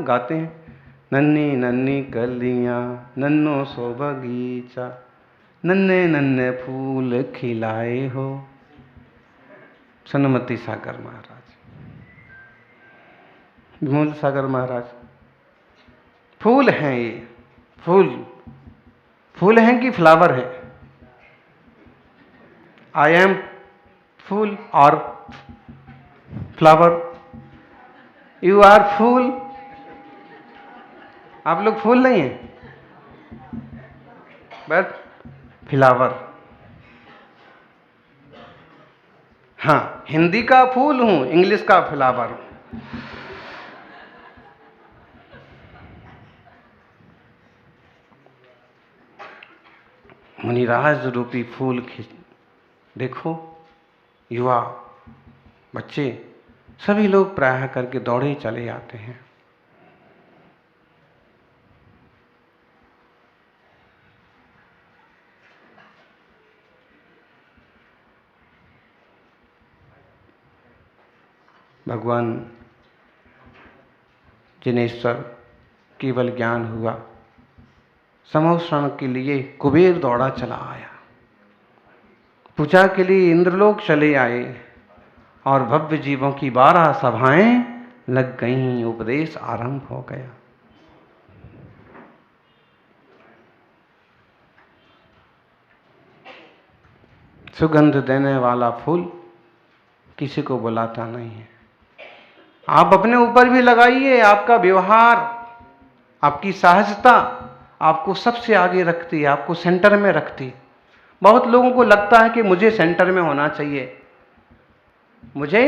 गाते हैं, नन्ही नन्ही कलियां नन्नो सो बगीचा, नन्हे नन्हे फूल खिलाए हो। सन्मति सागर महाराज, विमल सागर महाराज। फूल हैं ये, फूल हैं कि फ्लावर है? आई एम फूल और फ्लावर? यू आर फूल। आप लोग फूल नहीं हैं, बट फ्लावर। हाँ, हिंदी का फूल हूं, इंग्लिश का फ्लावर हूं। मुनिराज रूपी फूल खींच देखो, युवा बच्चे सभी लोग प्रायः करके दौड़े चले आते हैं। भगवान जिनेश्वर केवल ज्ञान हुआ, समोषण के लिए कुबेर दौड़ा चला आया, पूजा के लिए इंद्रलोक चले आए और भव्य जीवों की 12 सभाएं लग गईं, उपदेश आरंभ हो गया। सुगंध देने वाला फूल किसी को बुलाता नहीं है। आप अपने ऊपर भी लगाइए, आपका व्यवहार, आपकी सहजता आपको सबसे आगे रखती है, आपको सेंटर में रखती है। बहुत लोगों को लगता है कि मुझे सेंटर में होना चाहिए। मुझे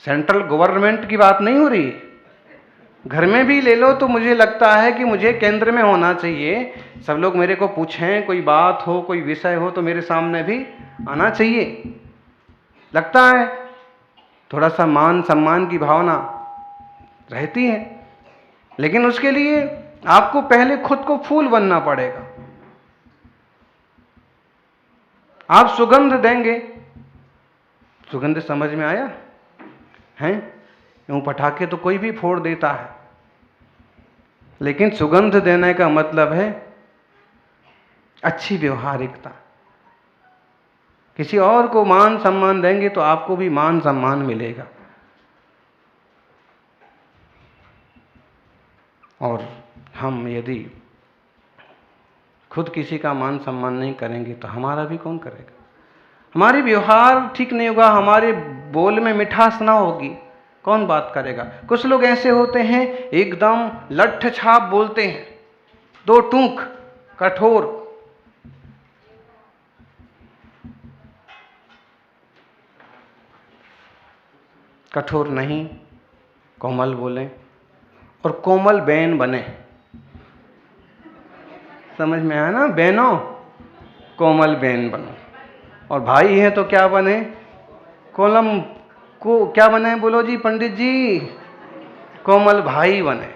सेंट्रल गवर्नमेंट की बात नहीं हो रही, घर में भी ले लो तो मुझे लगता है कि मुझे केंद्र में होना चाहिए। सब लोग मेरे को पूछें, कोई बात हो, कोई विषय हो तो मेरे सामने भी आना चाहिए। लगता है थोड़ा सा मान सम्मान की भावना रहती है, लेकिन उसके लिए आपको पहले खुद को फूल बनना पड़ेगा। आप सुगंध देंगे, सुगंध समझ में आया है? यूं पटाखे तो कोई भी फोड़ देता है, लेकिन सुगंध देने का मतलब है अच्छी व्यवहारिकता। किसी और को मान सम्मान देंगे तो आपको भी मान सम्मान मिलेगा। और हम यदि खुद किसी का मान सम्मान नहीं करेंगे तो हमारा भी कौन करेगा? हमारी व्यवहार ठीक नहीं होगा, हमारे बोल में मिठास ना होगी, कौन बात करेगा? कुछ लोग ऐसे होते हैं एकदम लठ छाप बोलते हैं, दो टूक, कठोर। कठोर नहीं, कोमल बोलें और कोमल बैन बने। समझ में आया ना? बहनों, कोमल बैन बनो। और भाई हैं तो क्या बने? कोलम को क्या बने? बोलो जी पंडित जी। कोमल भाई बने,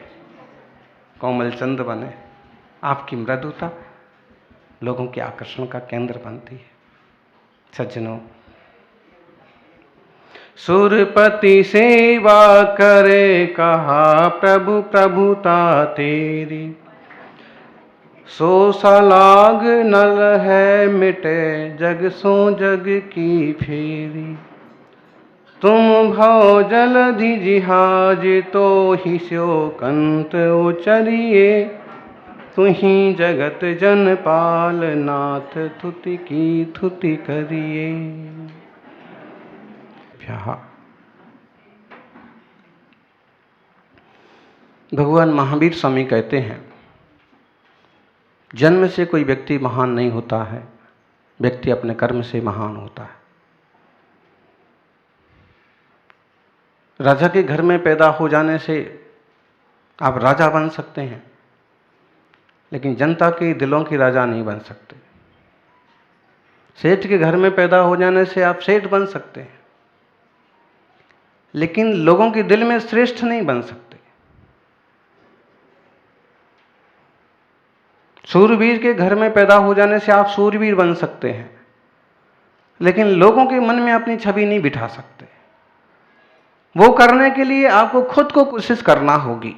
कोमल चंद बने। आपकी मृदुता लोगों के आकर्षण का केंद्र बनती है। सज्जनों, सुरपति सेवा करे कहा प्रभु प्रभुता तेरी, सो सलाग नल है मिटे जग सो जग की फेरी, तुम भव जलधि जिहाज तो ही स्यो कंत उचरिए, तुही जगत जन पाल नाथ थुति की थुति करिए। भगवान महावीर स्वामी कहते हैं, जन्म से कोई व्यक्ति महान नहीं होता है, व्यक्ति अपने कर्म से महान होता है। राजा के घर में पैदा हो जाने से आप राजा बन सकते हैं, लेकिन जनता के दिलों के राजा नहीं बन सकते। सेठ के घर में पैदा हो जाने से आप सेठ बन सकते हैं, लेकिन लोगों के दिल में श्रेष्ठ नहीं बन सकते। सूरवीर के घर में पैदा हो जाने से आप सूरवीर बन सकते हैं, लेकिन लोगों के मन में अपनी छवि नहीं बिठा सकते। वो करने के लिए आपको खुद को कोशिश करना होगी।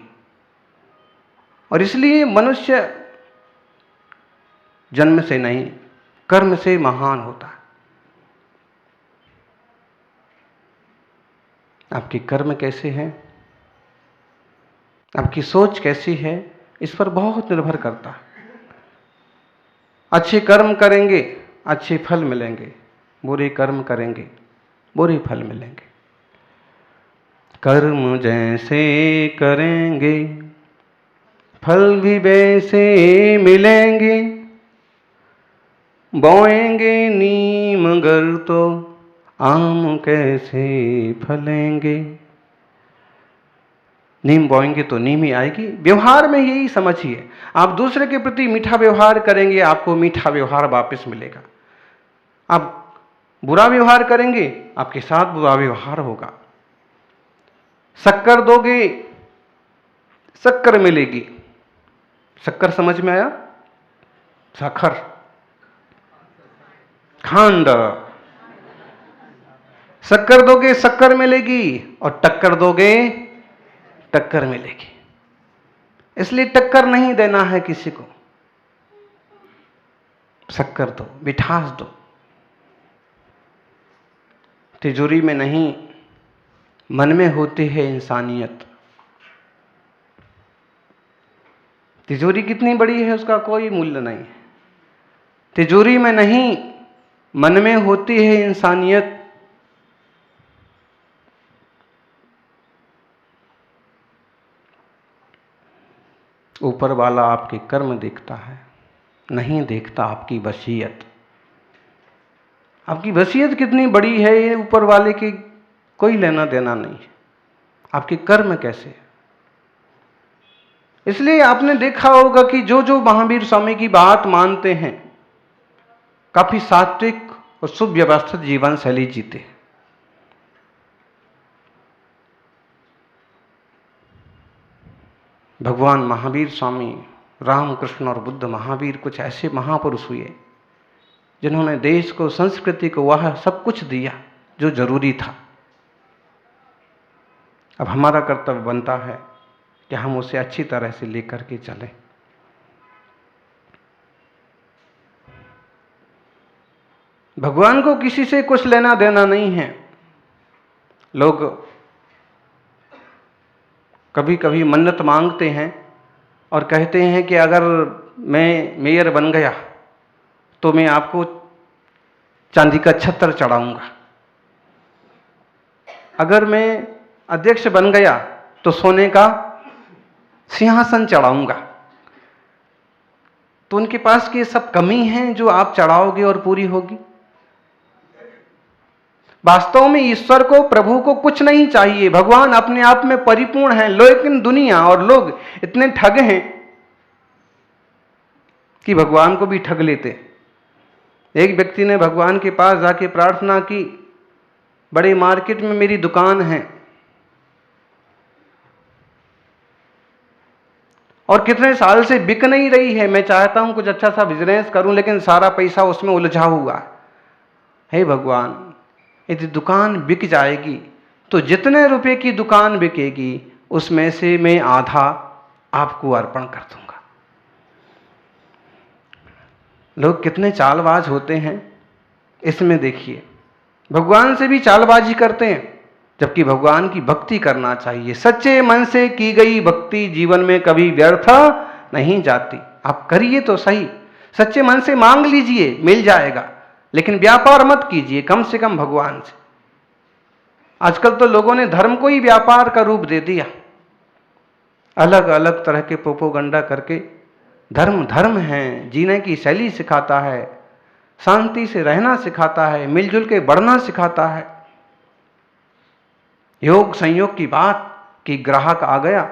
और इसलिए मनुष्य जन्म से नहीं, कर्म से महान होता है। आपके कर्म कैसे हैं, आपकी सोच कैसी है, इस पर बहुत निर्भर करता है। अच्छे कर्म करेंगे, अच्छे फल मिलेंगे। बुरे कर्म करेंगे, बुरे फल मिलेंगे। कर्म जैसे करेंगे, फल भी वैसे मिलेंगे। बोएंगे नीम गर तो आम कैसे फलेंगे। नीम बोएंगे तो नीम ही आएगी। व्यवहार में यही समझिए, आप दूसरे के प्रति मीठा व्यवहार करेंगे, आपको मीठा व्यवहार वापस मिलेगा। आप बुरा व्यवहार करेंगे, आपके साथ बुरा व्यवहार होगा। शक्कर दोगे, शक्कर मिलेगी। शक्कर समझ में आया? शक्कर, खंड। शक्कर दोगे, शक्कर मिलेगी, और टक्कर दोगे, टक्कर मिलेगी। इसलिए टक्कर नहीं देना है किसी को, शक्कर दो, मिठास दो। तिजोरी में नहीं, मन में होती है इंसानियत। तिजोरी कितनी बड़ी है उसका कोई मूल्य नहीं है। तिजोरी में नहीं, मन में होती है इंसानियत। ऊपर वाला आपके कर्म देखता है, नहीं देखता आपकी वसीयत। आपकी वसीयत कितनी बड़ी है, ये ऊपर वाले की कोई लेना देना नहीं है। आपके कर्म कैसे है। इसलिए आपने देखा होगा कि जो जो महावीर स्वामी की बात मानते हैं, काफी सात्विक और सुव्यवस्थित जीवन शैली जीते हैं। भगवान महावीर स्वामी, रामकृष्ण और बुद्ध महावीर कुछ ऐसे महापुरुष हुए जिन्होंने देश को, संस्कृति को वह सब कुछ दिया जो जरूरी था। अब हमारा कर्तव्य बनता है कि हम उसे अच्छी तरह से लेकर के चलें। भगवान को किसी से कुछ लेना देना नहीं है। लोग कभी कभी मन्नत मांगते हैं और कहते हैं कि अगर मैं मेयर बन गया तो मैं आपको चांदी का छत्र चढ़ाऊंगा, अगर मैं अध्यक्ष बन गया तो सोने का सिंहासन चढ़ाऊंगा। तो उनके पास की सब कमी हैं जो आप चढ़ाओगे और पूरी होगी। वास्तव में ईश्वर को, प्रभु को कुछ नहीं चाहिए। भगवान अपने आप में परिपूर्ण हैं, लेकिन दुनिया और लोग इतने ठग हैं कि भगवान को भी ठग लेते। एक व्यक्ति ने भगवान के पास जाके प्रार्थना की, बड़े मार्केट में मेरी दुकान है और कितने साल से बिक नहीं रही है, मैं चाहता हूं कुछ अच्छा सा बिजनेस करूं, लेकिन सारा पैसा उसमें उलझा हुआ है। भगवान, यदि दुकान बिक जाएगी तो जितने रुपए की दुकान बिकेगी उसमें से मैं आधा आपको अर्पण कर दूंगा। लोग कितने चालबाज होते हैं इसमें देखिए। भगवान से भी चालबाजी करते हैं, जबकि भगवान की भक्ति करना चाहिए। सच्चे मन से की गई भक्ति जीवन में कभी व्यर्थ नहीं जाती। आप करिए तो सही, सच्चे मन से मांग लीजिए, मिल जाएगा, लेकिन व्यापार मत कीजिए, कम से कम भगवान से। आजकल तो लोगों ने धर्म को ही व्यापार का रूप दे दिया। अलग अलग तरह के प्रोपोगंडा करके धर्म धर्म है, जीने की शैली सिखाता है, शांति से रहना सिखाता है, मिलजुल के बढ़ना सिखाता है। योग संयोग की बात कि ग्राहक आ गया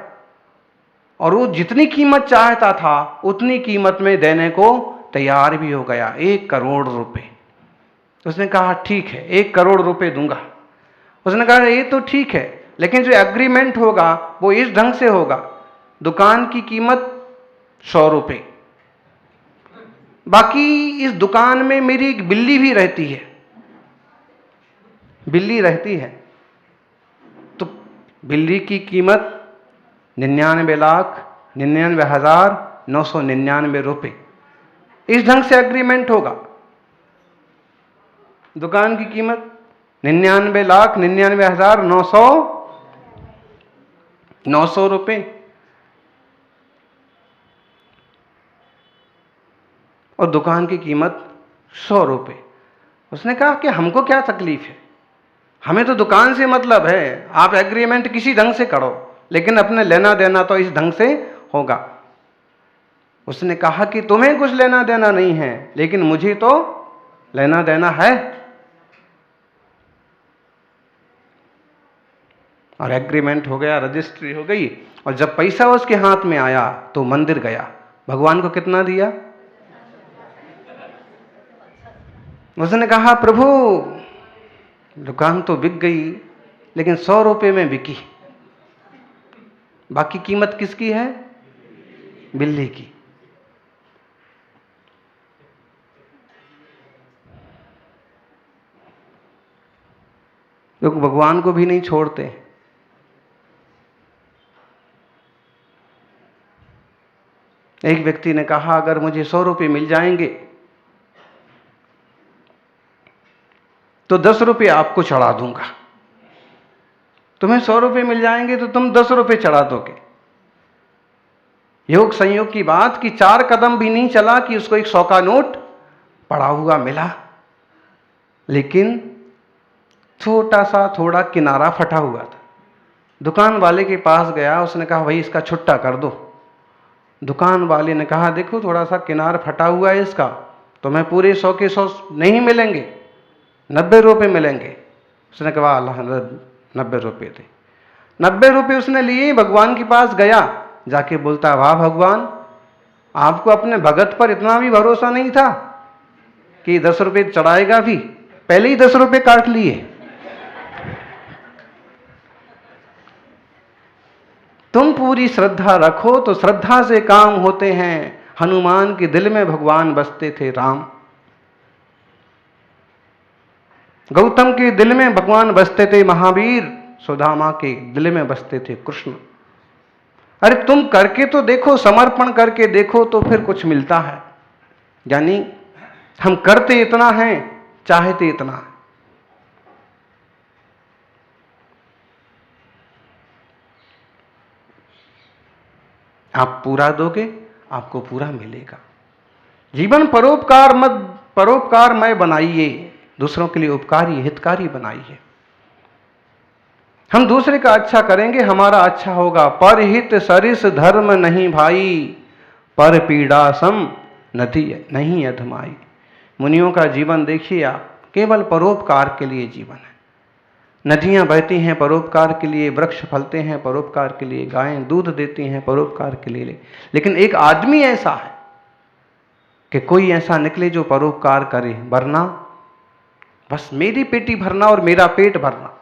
और वो जितनी कीमत चाहता था उतनी कीमत में देने को तैयार भी हो गया, 1 करोड़ रुपए। उसने कहा ठीक है, 1 करोड़ रुपए दूंगा। उसने कहा ये तो ठीक है, लेकिन जो एग्रीमेंट होगा वो इस ढंग से होगा, दुकान की कीमत 100 रुपए, बाकी इस दुकान में मेरी एक बिल्ली भी रहती है, बिल्ली रहती है, तो बिल्ली की कीमत 99,99,999 रुपये। इस ढंग से एग्रीमेंट होगा। दुकान की कीमत 99,99,900 रुपये। और दुकान की कीमत 100 रुपये। उसने कहा कि हमको क्या तकलीफ है, हमें तो दुकान से मतलब है, आप एग्रीमेंट किसी ढंग से करो, लेकिन अपने लेना देना तो इस ढंग से होगा। उसने कहा कि तुम्हें कुछ लेना देना नहीं है, लेकिन मुझे तो लेना देना है। और एग्रीमेंट हो गया, रजिस्ट्री हो गई। और जब पैसा उसके हाथ में आया तो मंदिर गया। भगवान को कितना दिया? उसने कहा प्रभु दुकान तो बिक गई, लेकिन 100 रुपये में बिकी, बाकी कीमत किसकी है? बिल्ली की। लोग भगवान को भी नहीं छोड़ते। एक व्यक्ति ने कहा अगर मुझे 100 रुपये मिल जाएंगे तो 10 रुपये आपको चढ़ा दूंगा। तुम्हें 100 रुपये मिल जाएंगे तो तुम 10 रुपये चढ़ा दोगे। योग संयोग की बात कि 4 कदम भी नहीं चला कि उसको एक 100 का नोट पड़ा हुआ मिला, लेकिन छोटा सा थोड़ा किनारा फटा हुआ था। दुकान वाले के पास गया, उसने कहा भाई इसका छुट्टा कर दो। दुकान वाले ने कहा देखो थोड़ा सा किनार फटा हुआ है इसका, तो मैं पूरे 100 के 100 नहीं मिलेंगे, 90 रुपये मिलेंगे। उसने कहा अल्लाह 90 रुपये थे। 90 रुपये उसने लिए, भगवान के पास गया, जाके बोलता वाह भगवान, आपको अपने भगत पर इतना भी भरोसा नहीं था कि 10 रुपये चढ़ाएगा भी, पहले ही 10 रुपये काट लिए। तुम पूरी श्रद्धा रखो तो श्रद्धा से काम होते हैं। हनुमान के दिल में भगवान बसते थे राम, गौतम के दिल में भगवान बसते थे महावीर, सुदामा के दिल में बसते थे कृष्ण। अरे तुम करके तो देखो, समर्पण करके देखो तो फिर कुछ मिलता है। यानी हम करते इतना हैं, चाहते इतना है। आप पूरा दोगे आपको पूरा मिलेगा। जीवन परोपकारमय बनाइए, दूसरों के लिए उपकारी हितकारी बनाइए। हम दूसरे का अच्छा करेंगे, हमारा अच्छा होगा। परहित सरिस धर्म नहीं भाई, पर पीड़ा सम नहीं अधमाई। मुनियों का जीवन देखिए आप, केवल परोपकार के लिए जीवन है। नदियां बहती हैं परोपकार के लिए, वृक्ष फलते हैं परोपकार के लिए, गायें दूध देती हैं परोपकार के लिए। लेकिन एक आदमी ऐसा है कि कोई ऐसा निकले जो परोपकार करे, वरना बस मेरी पेटी भरना और मेरा पेट भरना।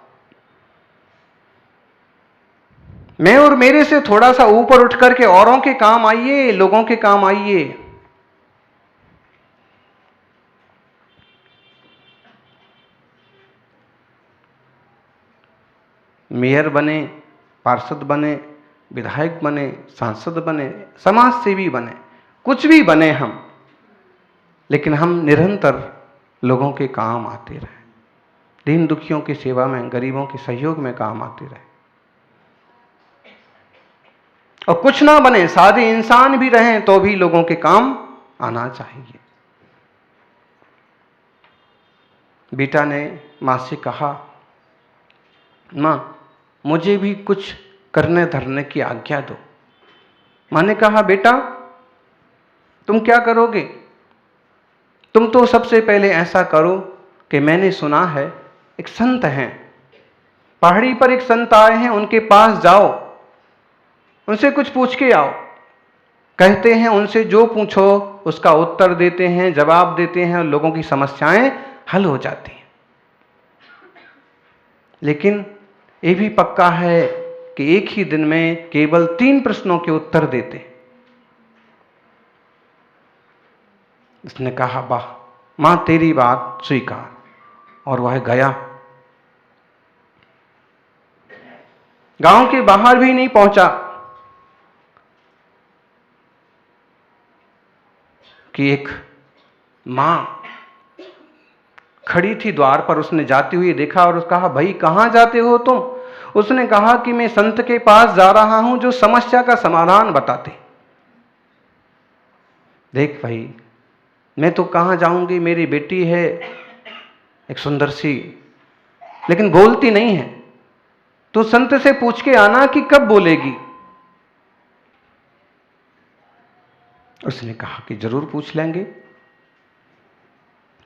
मैं और मेरे से थोड़ा सा ऊपर उठ करके औरों के काम आइए, लोगों के काम आइए। मेयर बने, पार्षद बने, विधायक बने, सांसद बने, समाज सेवी बने, कुछ भी बने हम, लेकिन हम निरंतर लोगों के काम आते रहे, दीन दुखियों की सेवा में, गरीबों के सहयोग में काम आते रहे। और कुछ ना बने, सादे इंसान भी रहें तो भी लोगों के काम आना चाहिए। बेटा ने मां से कहा मां मुझे भी कुछ करने धरने की आज्ञा दो। मां ने कहा बेटा तुम क्या करोगे? तुम तो सबसे पहले ऐसा करो कि मैंने सुना है एक संत हैं, पहाड़ी पर एक संत आए हैं, उनके पास जाओ, उनसे कुछ पूछ के आओ। कहते हैं उनसे जो पूछो उसका उत्तर देते हैं, जवाब देते हैं और लोगों की समस्याएं हल हो जाती हैं। लेकिन ये भी पक्का है कि एक ही दिन में केवल 3 प्रश्नों के उत्तर देते हैं। उसने कहा वाह मां तेरी बात स्वीकार, और वह गया। गांव के बाहर भी नहीं पहुंचा कि एक मां खड़ी थी द्वार पर। उसने जाते हुए देखा और उसने कहा, भाई कहां जाते हो तुम? उसने कहा कि मैं संत के पास जा रहा हूं जो समस्या का समाधान बताते। देख भाई, मैं तो कहां जाऊंगी, मेरी बेटी है एक सुंदर सी, लेकिन बोलती नहीं है। तो संत से पूछ के आना कि कब बोलेगी। उसने कहा कि जरूर पूछ लेंगे,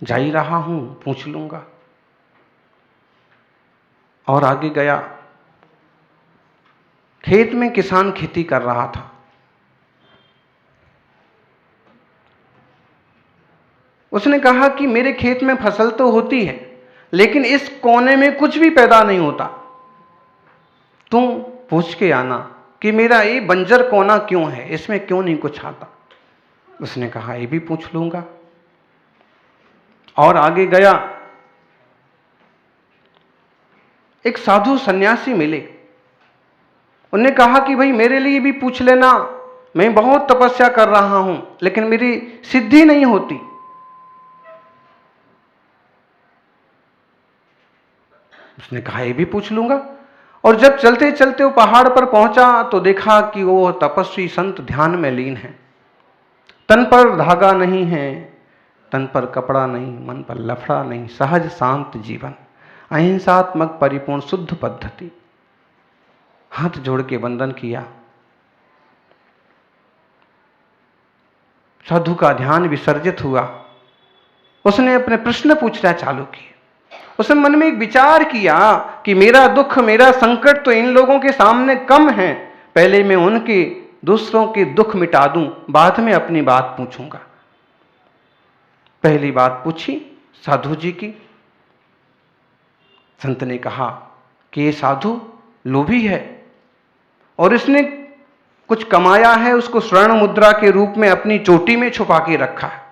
जा ही रहा हूं, पूछ लूंगा। और आगे गया। खेत में किसान खेती कर रहा था। उसने कहा कि मेरे खेत में फसल तो होती है, लेकिन इस कोने में कुछ भी पैदा नहीं होता। तुम पूछ के आना कि मेरा ये बंजर कोना क्यों है, इसमें क्यों नहीं कुछ आता। उसने कहा, ये भी पूछ लूंगा। और आगे गया। एक साधु सन्यासी मिले। उन्होंने कहा कि भाई मेरे लिए भी पूछ लेना, मैं बहुत तपस्या कर रहा हूं लेकिन मेरी सिद्धि नहीं होती। उसने कहा, ये भी पूछ लूंगा। और जब चलते चलते वो पहाड़ पर पहुंचा तो देखा कि वो तपस्वी संत ध्यान में लीन है। तन पर धागा नहीं है, तन पर कपड़ा नहीं, मन पर लफड़ा नहीं, सहज शांत जीवन, अहिंसात्मक परिपूर्ण शुद्ध पद्धति। हाथ जोड़ के वंदन किया। साधु का ध्यान विसर्जित हुआ। उसने अपने प्रश्न पूछना चालू किए। उसने मन में एक विचार किया कि मेरा दुख, मेरा संकट तो इन लोगों के सामने कम है, पहले मैं उनके दूसरों के दुख मिटा दूं, बाद में अपनी बात पूछूंगा। पहली बात पूछी साधु जी की। संत ने कहा कि ये साधु लोभी है और इसने कुछ कमाया है, उसको स्वर्ण मुद्रा के रूप में अपनी चोटी में छुपा के रखा है।